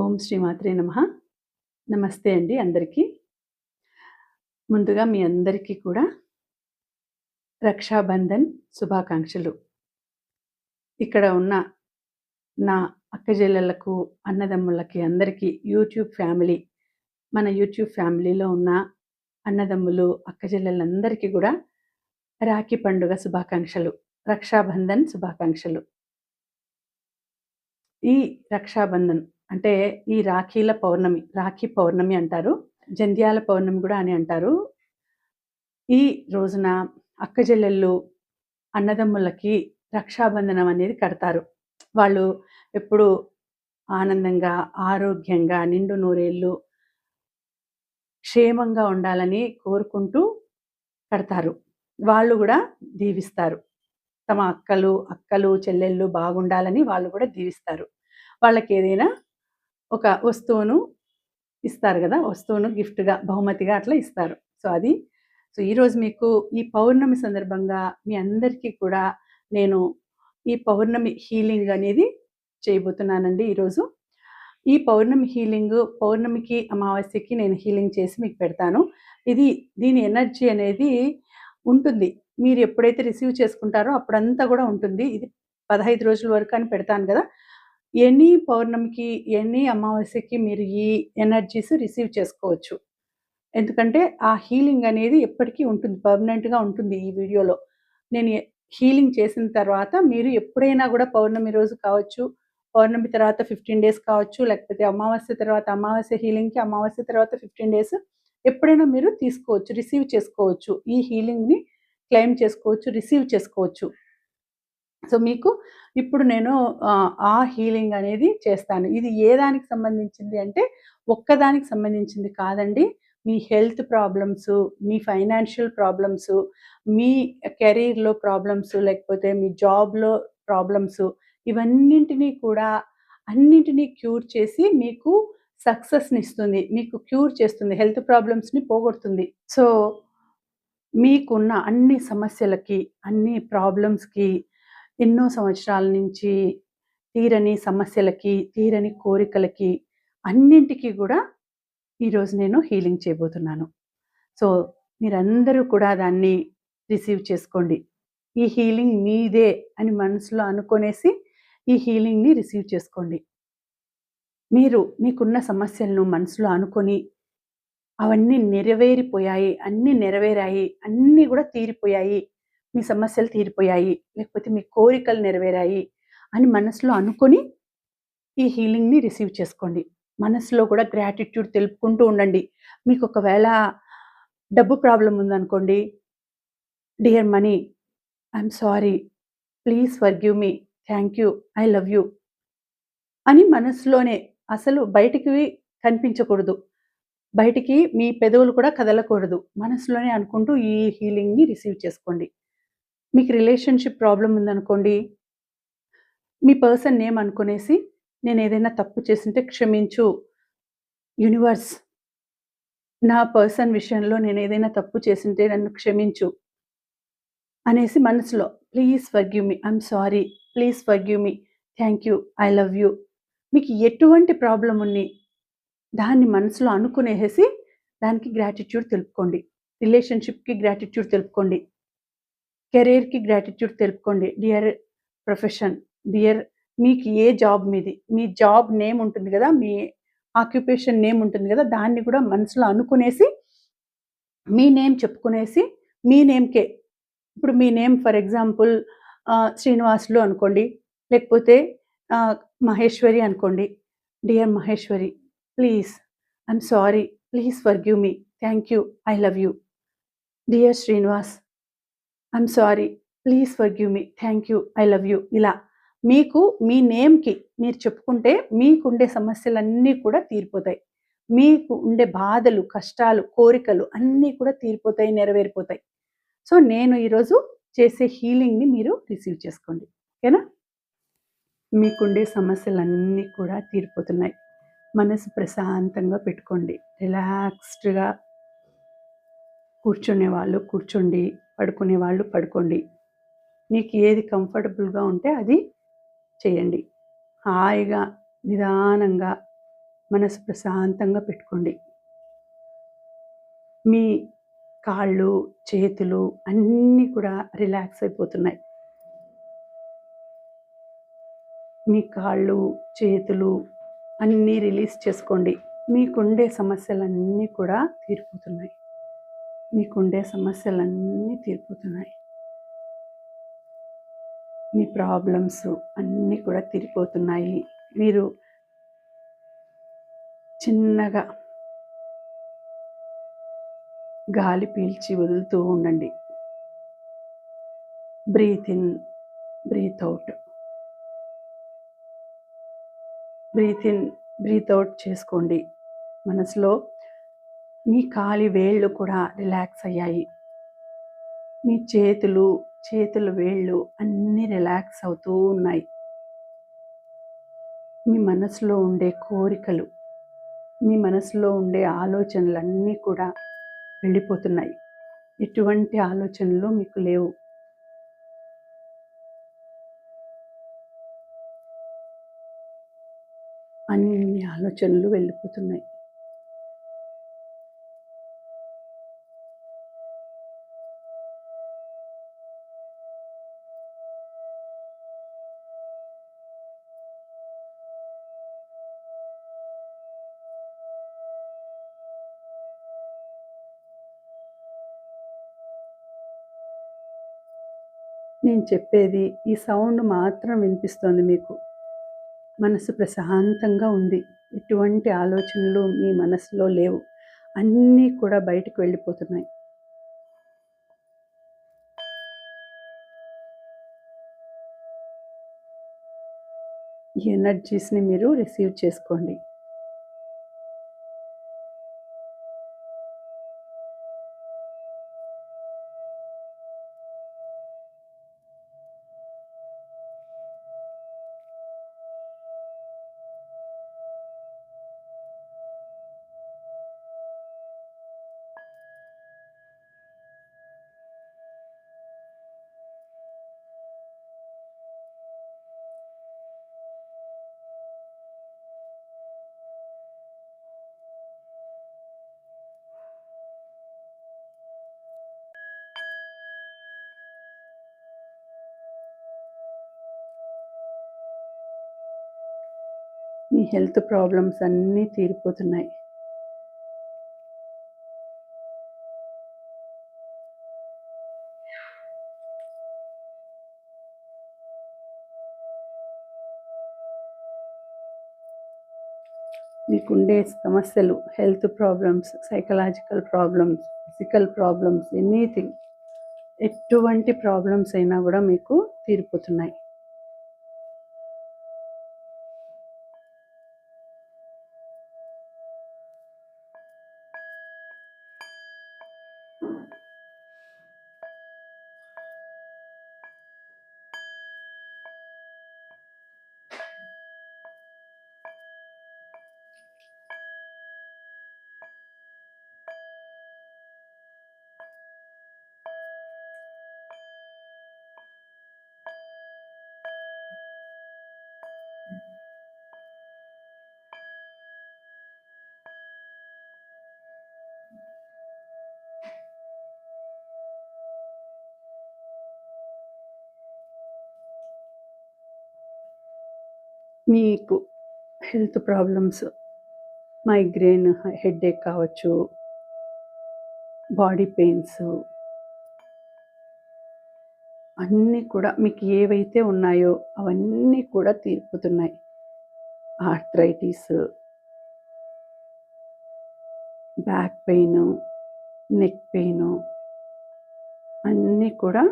ఓం శ్రీమాత్రే నమః. నమస్తే అండి అందరికీ. ముందుగా మీ అందరికీ కూడా రక్షాబంధన్ శుభాకాంక్షలు. ఇక్కడ ఉన్న నా అక్కజెల్లెళ్ళకు, అన్నదమ్ములకి అందరికీ మన యూట్యూబ్ ఫ్యామిలీలో ఉన్న అన్నదమ్ములు, అక్కజెల్లెళ్ళందరికీ కూడా రాఖీ పండుగ శుభాకాంక్షలు. రక్షాబంధన్ శుభాకాంక్షలు. ఈ రక్షాబంధన్ అంటే ఈ రాఖీ పౌర్ణమి అంటారు. జంధ్యాల పౌర్ణమి కూడా అని అంటారు. ఈ రోజున అక్కజెల్లెళ్ళు అన్నదమ్ములకి రక్షాబంధనం అనేది కడతారు. వాళ్ళు ఎప్పుడు ఆనందంగా, ఆరోగ్యంగా, నిండు నూరేళ్ళు క్షేమంగా ఉండాలని కోరుకుంటూ కడతారు. వాళ్ళు కూడా దీవిస్తారు. తమ అక్కలు, చెల్లెళ్ళు బాగుండాలని వాళ్ళు కూడా దీవిస్తారు. వాళ్ళకి ఏదైనా ఒక వస్తువును ఇస్తారు కదా, వస్తువును గిఫ్ట్‌గా, బహుమతిగా అట్లా ఇస్తారు. సో ఈరోజు మీకు ఈ పౌర్ణమి సందర్భంగా మీ అందరికీ కూడా నేను ఈ పౌర్ణమి హీలింగ్ అనేది చేయబోతున్నానండి ఈరోజు. ఈ పౌర్ణమికి, అమావాస్యకి నేను హీలింగ్ చేసి మీకు పెడతాను. దీని ఎనర్జీ అనేది ఉంటుంది. మీరు ఎప్పుడైతే రిసీవ్ చేసుకుంటారో అప్పుడంతా కూడా ఉంటుంది. ఇది 15 రోజుల వరకు అని పెడతాను కదా! ఎనీ పౌర్ణమికి, ఎనీ అమావాస్యకి మీరు ఈ ఎనర్జీస్ రిసీవ్ చేసుకోవచ్చు. ఎందుకంటే ఆ హీలింగ్ అనేది ఎప్పటికీ ఉంటుంది, పర్మనెంట్‌గా ఉంటుంది. ఈ వీడియోలో నేను హీలింగ్ చేసిన తర్వాత మీరు ఎప్పుడైనా కూడా పౌర్ణమి రోజు కావచ్చు, పౌర్ణమి తర్వాత 15 డేస్ కావచ్చు, లేకపోతే అమావాస్య తర్వాత అమావాస్య హీలింగ్‌కి, అమావాస్య తర్వాత 15 డేస్ ఎప్పుడైనా మీరు తీసుకోవచ్చు, రిసీవ్ చేసుకోవచ్చు. ఈ హీలింగ్‌ని క్లెయిమ్ చేసుకోవచ్చు, రిసీవ్ చేసుకోవచ్చు. సో మీకు ఇప్పుడు నేను ఆ హీలింగ్ అనేది చేస్తాను. ఇది ఏ దానికి సంబంధించింది అంటే ఒక్కదానికి సంబంధించింది కాదండి. మీ హెల్త్ ప్రాబ్లమ్స్, మీ ఫైనాన్షియల్ ప్రాబ్లమ్స్, మీ కెరీర్‌లో ప్రాబ్లమ్స్, లేకపోతే మీ జాబ్‌లో ప్రాబ్లమ్స్, అన్నింటినీ క్యూర్ చేసి మీకు సక్సెస్‌ని ఇస్తుంది. మీకు క్యూర్ చేస్తుంది. హెల్త్ ప్రాబ్లమ్స్‌ని పోగొడుతుంది. సో మీకున్న అన్ని సమస్యలకి, అన్ని ప్రాబ్లమ్స్‌కి, ఎన్నో సంవత్సరాల నుంచి తీరని సమస్యలకి, తీరని కోరికలకి అన్నింటికి కూడా ఈరోజు నేను హీలింగ్ చేయబోతున్నాను. సో మీరందరూ కూడా దాన్ని రిసీవ్ చేసుకోండి. ఈ హీలింగ్ మీదే అని మనసులో అనుకునేసి ఈ హీలింగ్‌ని రిసీవ్ చేసుకోండి. మీకున్న సమస్యలను మనసులో అనుకొని అవన్నీ నెరవేరిపోయాయి, అన్నీ నెరవేరాయి, అన్నీ కూడా తీరిపోయాయి, మీ సమస్యలు తీరిపోయాయి, లేకపోతే మీ కోరికలు నెరవేరాయి అని మనసులో అనుకొని ఈ హీలింగ్‌ని రిసీవ్ చేసుకోండి. మనసులో కూడా గ్రాటిట్యూడ్ తెలుపుకుంటూ ఉండండి. మీకు ఒకవేళ డబ్బు ప్రాబ్లమ్ ఉందనుకోండి, dear money, I'm sorry, please forgive me, thank you, I love you అని మనసులోనే, అసలు బయటికి కనిపించకూడదు. బయటికి మీ పెదవులు కూడా కదలకూడదు. మనసులోనే అనుకుంటూ ఈ హీలింగ్‌ని రిసీవ్ చేసుకోండి. మీకు రిలేషన్‌షిప్ ప్రాబ్లమ్ ఉందనుకోండి, మీ పర్సన్ నేమ్ అనుకునేసి, నేను ఏదైనా తప్పు చేసుంటే క్షమించు యూనివర్స్, నా పర్సన్ విషయంలో నేను ఏదైనా తప్పు చేసుంటే నన్ను క్షమించు అనేసి మనసులో, please forgive me, I'm sorry, please forgive me, thank you, I love you. మీకు ఎటువంటి ప్రాబ్లమ్ దాన్ని మనసులో అనుకునేసి దానికి గ్రాటిట్యూడ్ తెలుపుకోండి. రిలేషన్‌షిప్‌కి గ్రాటిట్యూడ్ తెలుపుకోండి. కెరీర్‌కి గ్రాటిట్యూడ్ తెలుపుకోండి. డియర్ ప్రొఫెషన్, డియర్, మీకు ఏ జాబ్ మీ జాబ్ నేమ్ ఉంటుంది కదా, మీ ఆక్యుపేషన్ నేమ్ ఉంటుంది కదా, దాన్ని కూడా మనసులో అనుకునేసి మీ నేమ్ చెప్పుకునేసి, మీ నేమ్‌కే, ఇప్పుడు మీ నేమ్ ఫర్ ఎగ్జాంపుల్ శ్రీనివాసులు అనుకోండి, లేకపోతే మహేశ్వరి అనుకోండి. Dear Maheshwari, please, I'm sorry, please forgive me, thank you, I love you. Dear Srinivas, I'm sorry, please forgive me, thank you, I love you. ఇలా మీకు మీ నేమ్‌కి మీరు చెప్పుకుంటే మీకుండే సమస్యలన్నీ కూడా తీరిపోతాయి. మీకు ఉండే బాధలు, కష్టాలు, కోరికలు అన్నీ కూడా తీరిపోతాయి, నెరవేరిపోతాయి. సో నేను ఈరోజు చేసే హీలింగ్‌ని మీరు రిసీవ్ చేసుకోండి. ఓకేనా? మీకుండే సమస్యలన్నీ కూడా తీరిపోతున్నాయి. మనసు ప్రశాంతంగా పెట్టుకోండి. రిలాక్స్డ్‌గా కూర్చునేవాళ్ళు కూర్చోండి, పడుకునేవాళ్ళు పడుకోండి. మీకు ఏది కంఫర్టబుల్‌గా ఉంటే అది చేయండి. హాయిగా, నిదానంగా మనసు ప్రశాంతంగా పెట్టుకోండి. మీ కాళ్ళు, చేతులు అన్నీ కూడా రిలాక్స్ అయిపోతున్నాయి. మీ కాళ్ళు, చేతులు అన్నీ రిలీజ్ చేసుకోండి. మీకుండే సమస్యలన్నీ కూడా తీరిపోతున్నాయి. మీకుండే సమస్యలన్నీ తీరిపోతున్నాయి. మీ ప్రాబ్లమ్స్ అన్నీ కూడా తీరిపోతున్నాయి. మీరు చిన్నగా గాలి పీల్చి వదులుతూ ఉండండి. Breathe in, breathe out. Breathe in, breathe out చేసుకోండి. మనసులో మీ కాలి వేళ్ళు కూడా రిలాక్స్ అయ్యాయి. మీ చేతుల వేళ్ళు అన్నీ రిలాక్స్ అవుతూ ఉన్నాయి. మీ మనసులో ఉండే కోరికలు, మీ మనసులో ఉండే ఆలోచనలన్నీ కూడా వెళ్ళిపోతున్నాయి. ఎటువంటి ఆలోచనలు మీకు లేవు. అన్ని ఆలోచనలు వెళ్ళిపోతున్నాయి. నేను చెప్పేది ఈ సౌండ్ మాత్రం వినిపిస్తోంది మీకు. మనసు ప్రశాంతంగా ఉంది. ఎటువంటి ఆలోచనలు మీ మనసులో లేవు. అన్నీ కూడా బయటకు వెళ్ళిపోతున్నాయి. ఈ ఎనర్జీస్ని మీరు రిసీవ్ చేసుకోండి. మీ హెల్త్ ప్రాబ్లమ్స్ అన్నీ తీరిపోతున్నాయి. మీకుండే సమస్యలు, health problems, psychological problems, physical problems, anything, ఎటువంటి ప్రాబ్లమ్స్ అయినా కూడా మీకు తీరిపోతున్నాయి. మీకు హెల్త్ ప్రాబ్లమ్స్, మైగ్రేన్, హెడేక్ కావచ్చు, బాడీ పెయిన్స్ అన్నీ కూడా మీకు ఏవైతే ఉన్నాయో అవన్నీ కూడా తీరిపోతున్నాయి. Arthritis, back pain, neck pain అన్నీ కూడా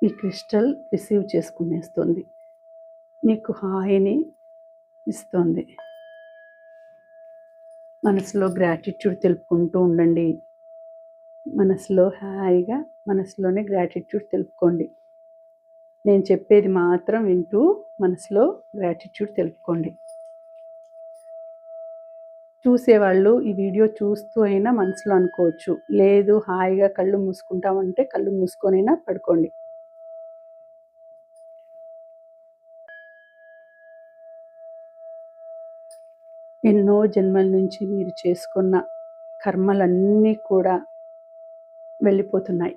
ఈ క్రిస్టల్ రిసీవ్ చేసుకునేస్తుంది. మీకు హాయిని ఇస్తుంది. మనసులో గ్రాటిట్యూడ్ తెలుపుకుంటూ ఉండండి. మనసులో హాయిగా మనసులోనే గ్రాటిట్యూడ్ తెలుపుకోండి. నేను చెప్పేది మాత్రం వింటూ మనసులో గ్రాటిట్యూడ్ తెలుపుకోండి. చూసేవాళ్ళు ఈ వీడియో చూస్తూ అయినా మనసులో అనుకోవచ్చు. లేదు హాయిగా కళ్ళు మూసుకుంటామంటే కళ్ళు మూసుకొనైనా పడుకోండి. ఎన్నో జన్మల నుంచి మీరు చేసుకున్న కర్మలన్నీ కూడా వెళ్ళిపోతున్నాయి.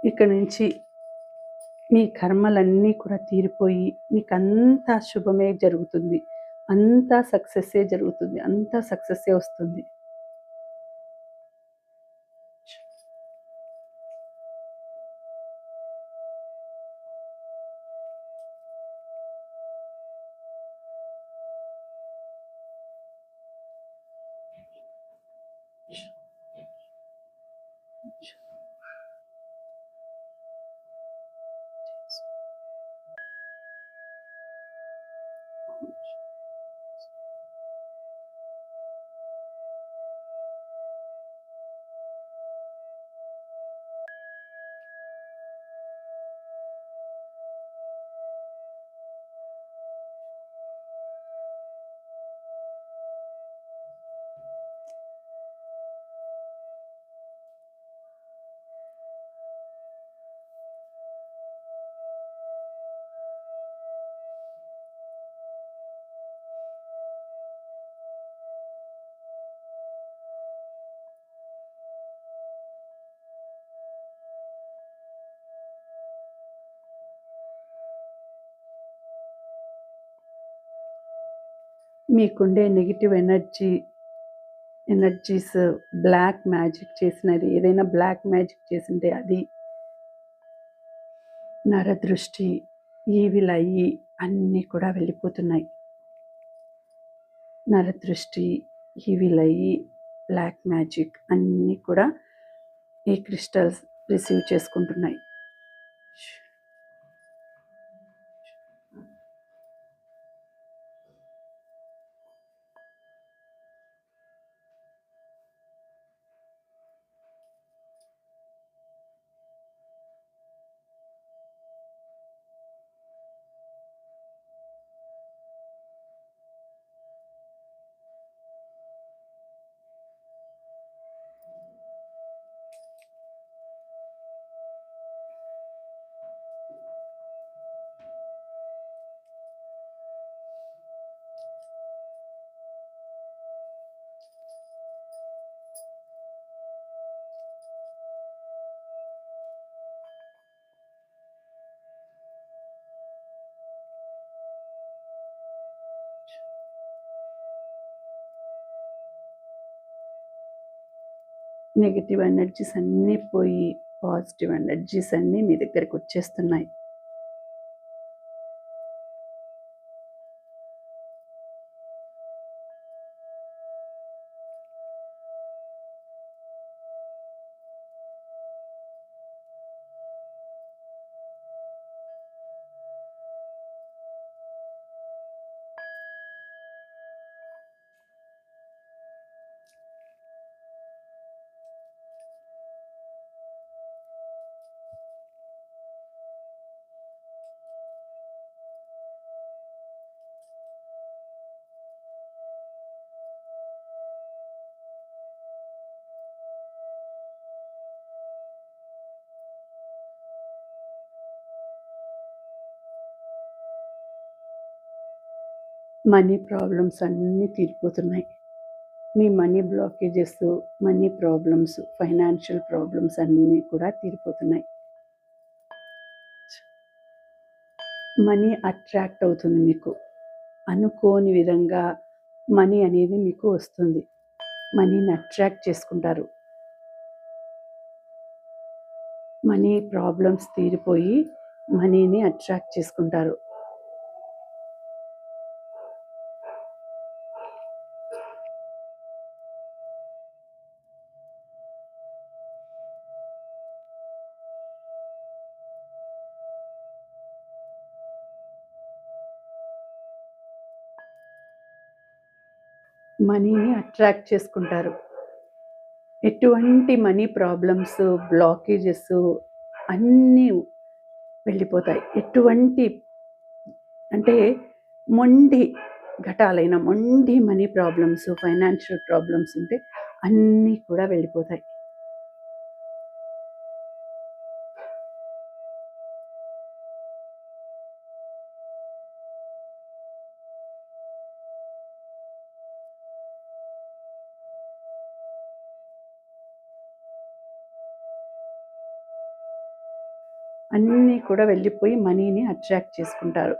ఇక నుంచి మీ కర్మలన్నీ కూడా తీరిపోయి మీకంతా శుభమే జరుగుతుంది. అంతా సక్సెస్సే జరుగుతుంది. అంతా సక్సెస్సే వస్తుంది. మీకుండే నెగెటివ్ ఎనర్జీస్ బ్లాక్ మ్యాజిక్ చేసినది ఏదైనా బ్లాక్ మ్యాజిక్ చేసింటే అది నరదృష్టి, ఈవిల్ అయ్యి అన్నీ కూడా వెళ్ళిపోతున్నాయి. నరదృష్టి, ఈవిల్ అయ్యి, బ్లాక్ మ్యాజిక్ అన్నీ కూడా ఈ క్రిస్టల్స్ రిసీవ్ చేసుకుంటున్నాయి. నెగెటివ్ ఎనర్జీస్ అన్నీ పోయి పాజిటివ్ ఎనర్జీస్ అన్నీ మీ దగ్గరికి వచ్చేస్తున్నాయి. మనీ ప్రాబ్లమ్స్ అన్నీ తీరిపోతున్నాయి. మీ money blockages, money problems, financial problems అన్నీ కూడా తీరిపోతున్నాయి. మనీ అట్రాక్ట్ అవుతుంది మీకు. అనుకోని విధంగా మనీ అనేది మీకు వస్తుంది. మనీని అట్రాక్ట్ చేసుకుంటారు. మనీ ప్రాబ్లమ్స్ తీరిపోయి మనీని అట్రాక్ట్ చేసుకుంటారు. మనీని అట్రాక్ట్ చేసుకుంటారు. ఎటువంటి మనీ ప్రాబ్లమ్స్, బ్లాకేజెస్ అన్నీ వెళ్ళిపోతాయి. ఎటువంటి అంటే మొండి ఘటాలైన మొండి మనీ ప్రాబ్లమ్స్, ఫైనాన్షియల్ ప్రాబ్లమ్స్ ఉంటే అన్నీ కూడా వెళ్ళిపోతాయి. అన్నీ కూడా వెళ్ళిపోయి మనీని అట్రాక్ట్ చేసుకుంటారు.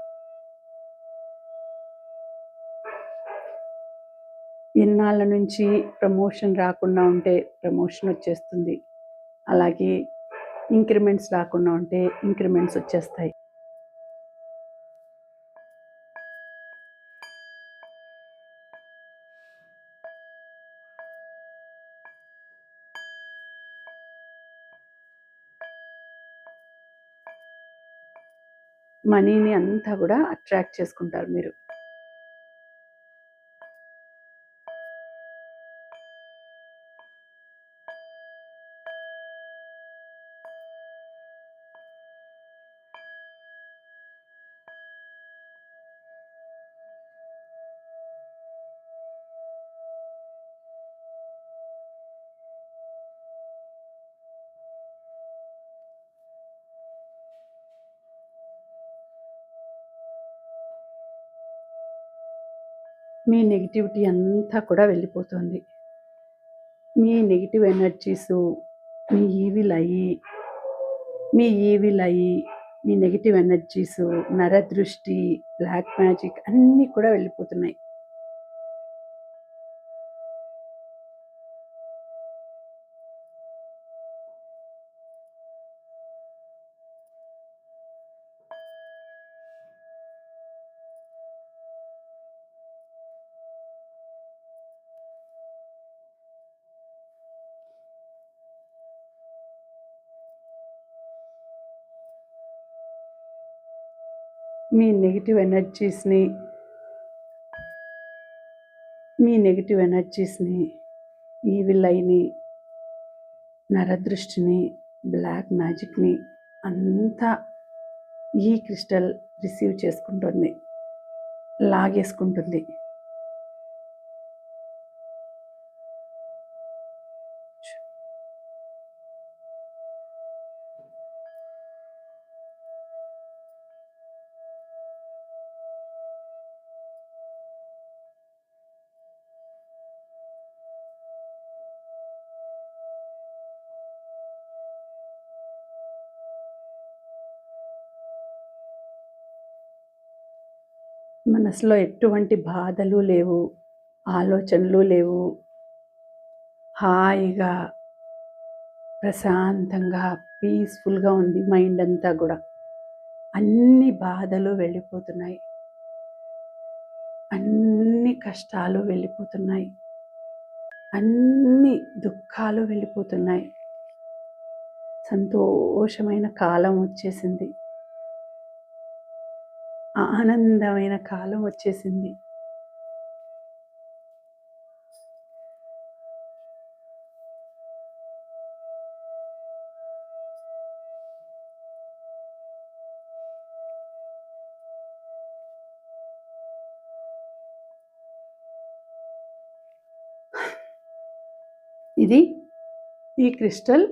ఇన్నాళ్ళ నుంచి ప్రమోషన్ రాకుండా ఉంటే ప్రమోషన్ వచ్చేస్తుంది. అలాగే ఇంక్రిమెంట్స్ రాకుండా ఉంటే ఇంక్రిమెంట్స్ వచ్చేస్తాయి. మనీని అంతా కూడా అట్రాక్ట్ చేసుకుంటారు మీరు. మీ నెగటివిటీ అంతా కూడా వెళ్ళిపోతుంది. మీ నెగటివ్ ఎనర్జీసు మీ ఈవిల్ అయ్యి మీ నెగటివ్ ఎనర్జీసు, నరదృష్టి, బ్లాక్ మ్యాజిక్ అన్నీ కూడా వెళ్ళిపోతున్నాయి. మీ నెగటివ్ ఎనర్జీస్ని ఈవిల్ ఐని, నరదృష్టిని, బ్లాక్ మ్యాజిక్ని అంతా ఈ క్రిస్టల్ రిసీవ్ చేసుకుంటుంది, లాగేసుకుంటుంది. మనసులో ఎటువంటి బాధలు లేవు, ఆలోచనలు లేవు. హాయిగా, ప్రశాంతంగా, పీస్ఫుల్గా ఉంది మైండ్ అంతా కూడా. అన్ని బాధలు వెళ్ళిపోతున్నాయి, అన్ని కష్టాలు వెళ్ళిపోతున్నాయి, అన్ని దుఃఖాలు వెళ్ళిపోతున్నాయి. సంతోషమైన కాలం వచ్చేసింది, ఆనందమైన కాలం వచ్చేసింది. ఇది ఈ క్రిస్టల్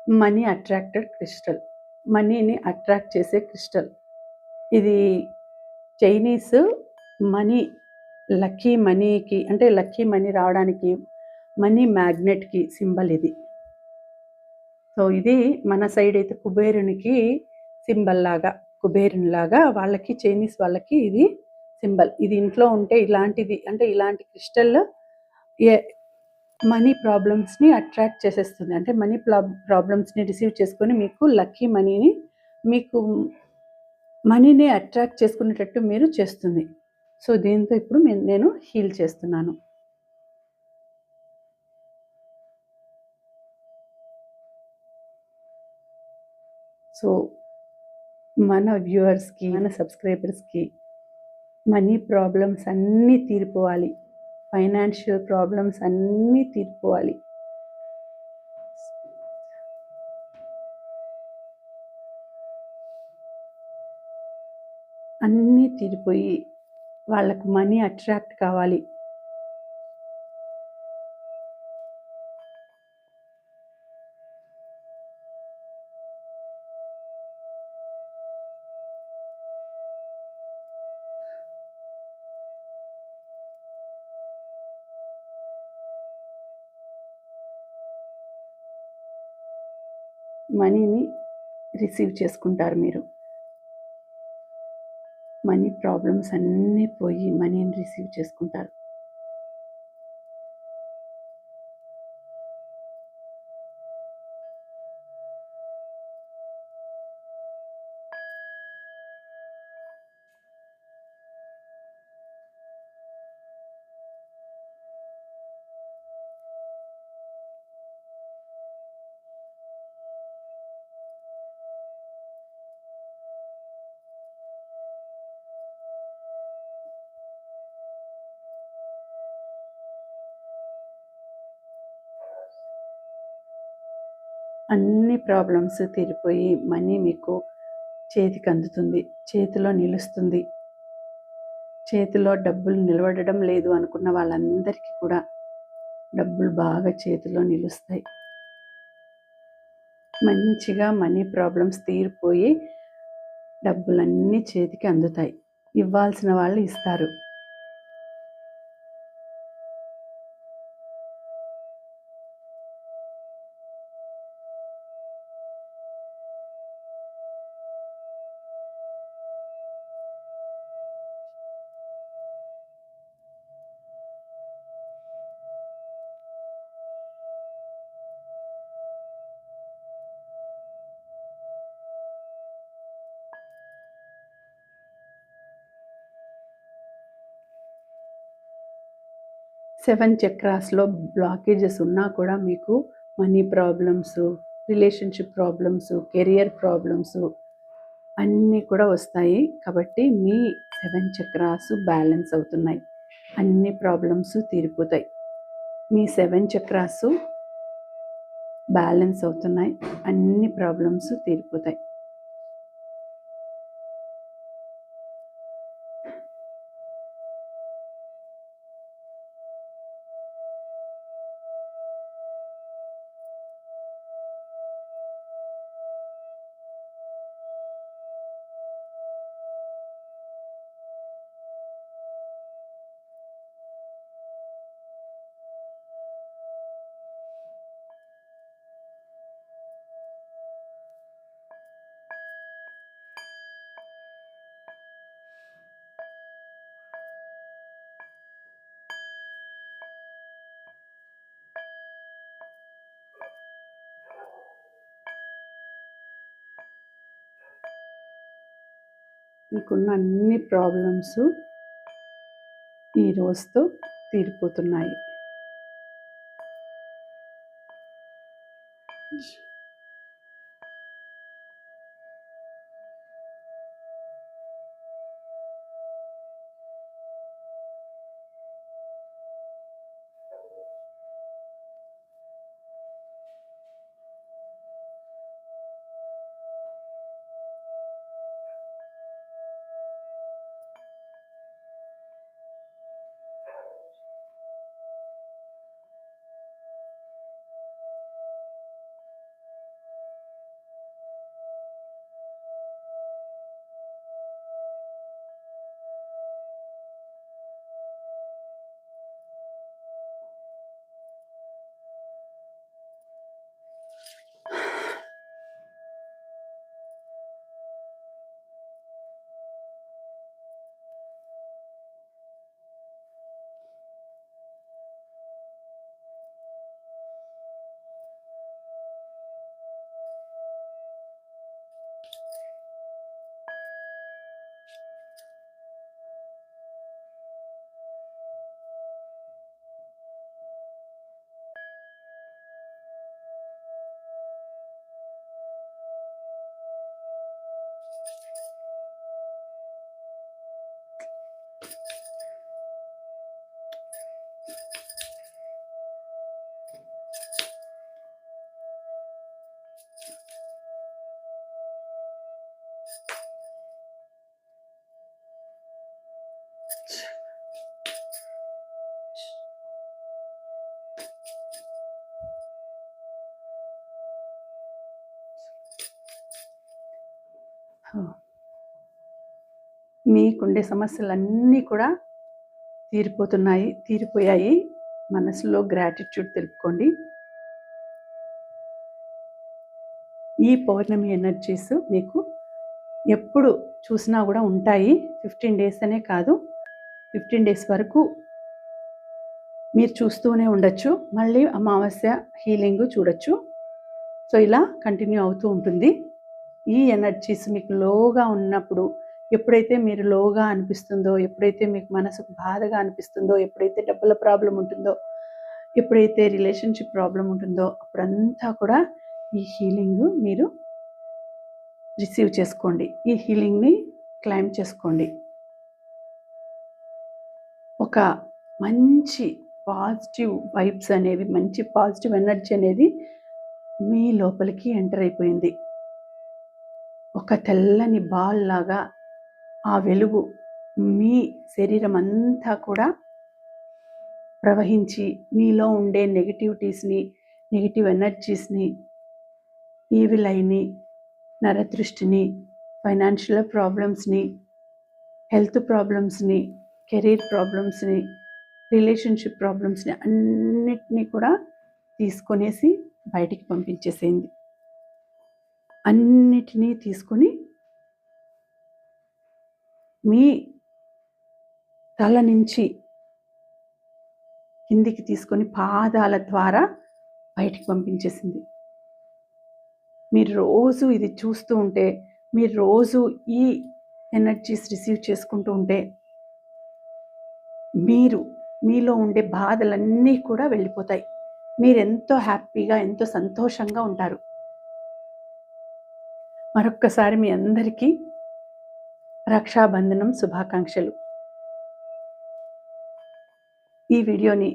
మనీ అట్రాక్టెడ్ క్రిస్టల్, మనీని అట్రాక్ట్ చేసే క్రిస్టల్. ఇది చైనీస్ మనీ, లక్కీ మనీకి, అంటే లక్కీ మనీ రావడానికి మనీ మ్యాగ్నెట్కి సింబల్ ఇది. సో ఇది మన సైడ్ అయితే కుబేరునికి సింబల్ లాగా, కుబేరునిలాగా వాళ్ళకి, చైనీస్ వాళ్ళకి ఇది సింబల్. ఇది ఇంట్లో ఉంటే ఇలాంటిది, అంటే ఇలాంటి క్రిస్టల్ మనీ ప్రాబ్లమ్స్ని అట్రాక్ట్ చేసేస్తుంది. అంటే మనీ ప్రాబ్లమ్స్ని రిసీవ్ చేసుకొని మీకు లక్కీ మనీని, మీకు మనీని అట్రాక్ట్ చేసుకునేటట్టు మీరు చేస్తుంది. సో దీంతో ఇప్పుడు నేను హీల్ చేస్తున్నాను. సో మన వ్యూవర్స్కి, మన సబ్స్క్రైబర్స్కి మనీ ప్రాబ్లమ్స్ అన్నీ తీరిపోవాలి, ఫైనాన్షియల్ ప్రాబ్లమ్స్ అన్నీ తీరిపోవాలి. అన్నీ తీరిపోయి వాళ్ళకు మనీ అట్రాక్ట్ కావాలి. మనీని రిసీవ్ చేసుకుంటారు మీరు. మనీ ప్రాబ్లమ్స్ అన్నీ పోయి మనీని రిసీవ్ చేసుకుంటారు. అన్ని ప్రాబ్లమ్స్ తీరిపోయి మనీ మీకు చేతికి అందుతుంది, చేతిలో నిలుస్తుంది. చేతిలో డబ్బులు నిలబడడం లేదు అనుకున్న వాళ్ళందరికీ కూడా డబ్బులు బాగా చేతిలో నిలుస్తాయి. మంచిగా మనీ ప్రాబ్లమ్స్ తీరిపోయి డబ్బులన్నీ చేతికి అందుతాయి. ఇవ్వాల్సిన వాళ్ళు ఇస్తారు. సెవెన్ చక్రాస్లో బ్లాకేజెస్ ఉన్నా కూడా మీకు money problems, relationship problems, career problems అన్నీ కూడా వస్తాయి. కాబట్టి మీ 7 చక్రాస్ బ్యాలెన్స్ అవుతున్నాయి. అన్ని ప్రాబ్లమ్స్ తీరిపోతాయి. మీ 7 చక్రాస్ బ్యాలెన్స్ అవుతున్నాయి. అన్ని ప్రాబ్లమ్స్ తీరిపోతాయి. మీకున్న అన్ని ప్రాబ్లమ్స్ ఈ రోజుతో తీరిపోతున్నాయి. మీకుండే సమస్యలన్నీ కూడా తీరిపోయాయి. మనసులో గ్రాటిట్యూడ్ తెలుపుకోండి. ఈ పౌర్ణమి ఎనర్జీస్ మీకు ఎప్పుడు చూసినా కూడా ఉంటాయి. 15 డేస్ అనే కాదు, 15 డేస్ వరకు మీరు చూస్తూనే ఉండొచ్చు. మళ్ళీ అమావాస్య హీలింగ్ చూడొచ్చు. సో ఇలా కంటిన్యూ అవుతూ ఉంటుంది. ఈ ఎనర్జీస్ మీకు లోగా ఉన్నప్పుడు, ఎప్పుడైతే మీరు లోగా అనిపిస్తుందో, ఎప్పుడైతే మీకు మనసుకు బాధగా అనిపిస్తుందో, ఎప్పుడైతే డబ్బుల ప్రాబ్లం ఉంటుందో, ఎప్పుడైతే రిలేషన్షిప్ ప్రాబ్లం ఉంటుందో, అప్పుడంతా కూడా ఈ హీలింగ్ మీరు రిసీవ్ చేసుకోండి. ఈ హీలింగ్ని క్లైమ్ చేసుకోండి. ఒక మంచి పాజిటివ్ వైబ్స్ అనేవి, మంచి పాజిటివ్ ఎనర్జీ అనేది మీ లోపలికి ఎంటర్ అయిపోయింది. ఒక తెల్లని బాల్ లాగా ఆ వెలుగు మీ శరీరం అంతా కూడా ప్రవహించి మీలో ఉండే నెగిటివిటీస్ని, నెగిటివ్ ఎనర్జీస్ని, ఈవిల్ ఐని, నరదృష్టిని, ఫైనాన్షియల్ ప్రాబ్లమ్స్ని, హెల్త్ ప్రాబ్లమ్స్ని, కెరీర్ ప్రాబ్లమ్స్ని, రిలేషన్షిప్ ప్రాబ్లమ్స్ని అన్నిటినీ కూడా తీసుకొనేసి బయటికి పంపించేసేయండి. అన్నిటినీ తీసుకొని మీ తల నుంచి కిందికి తీసుకొని పాదాల ద్వారా బయటికి పంపించేసింది. మీరు రోజు ఇది చూస్తూ ఉంటే, మీరు రోజు ఈ ఎనర్జీస్ రిసీవ్ చేసుకుంటూ ఉంటే, మీలో ఉండే బాధలన్నీ కూడా వెళ్ళిపోతాయి. మీరెంతో హ్యాపీగా, ఎంతో సంతోషంగా ఉంటారు. మరొక్కసారి మీ అందరికీ రక్షాబంధనం శుభాకాంక్షలు. ఈ వీడియోని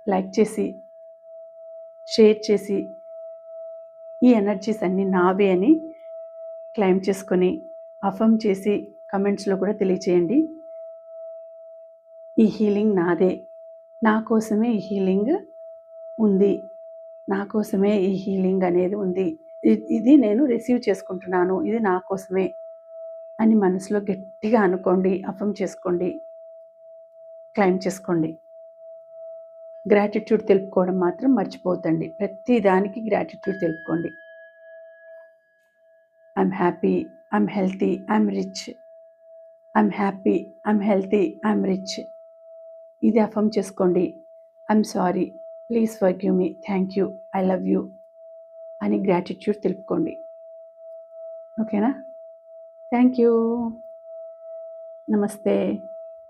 లైక్ చేసి, షేర్ చేసి, ఈ ఎనర్జీస్ అన్నీ నావే అని క్లైమ్ చేసుకొని, అఫర్మ్ చేసి కమెంట్స్లో కూడా తెలియచేయండి. ఈ హీలింగ్ నాదే, నా కోసమే ఈ హీలింగ్ ఉంది, నా కోసమే ఈ హీలింగ్ అనేది ఉంది, ఇది నేను రిసీవ్ చేసుకుంటున్నాను, ఇది నా కోసమే అని మనసులో గట్టిగా అనుకోండి, అఫర్మ్ చేసుకోండి, క్లైమ్ చేసుకోండి. గ్రాటిట్యూడ్ తెలుపుకోవడం మాత్రం మర్చిపోవద్దండి. ప్రతి దానికి గ్రాటిట్యూడ్ తెలుపుకోండి. I'm happy, I'm healthy, I'm rich. I'm happy, I'm healthy, I'm rich. ఇది అఫర్మ్ చేసుకోండి. I'm sorry, please forgive me, thank you, I love you అని గ్రాటిట్యూడ్ తెలుపుకోండి. ఓకేనా? Thank you. నమస్తే.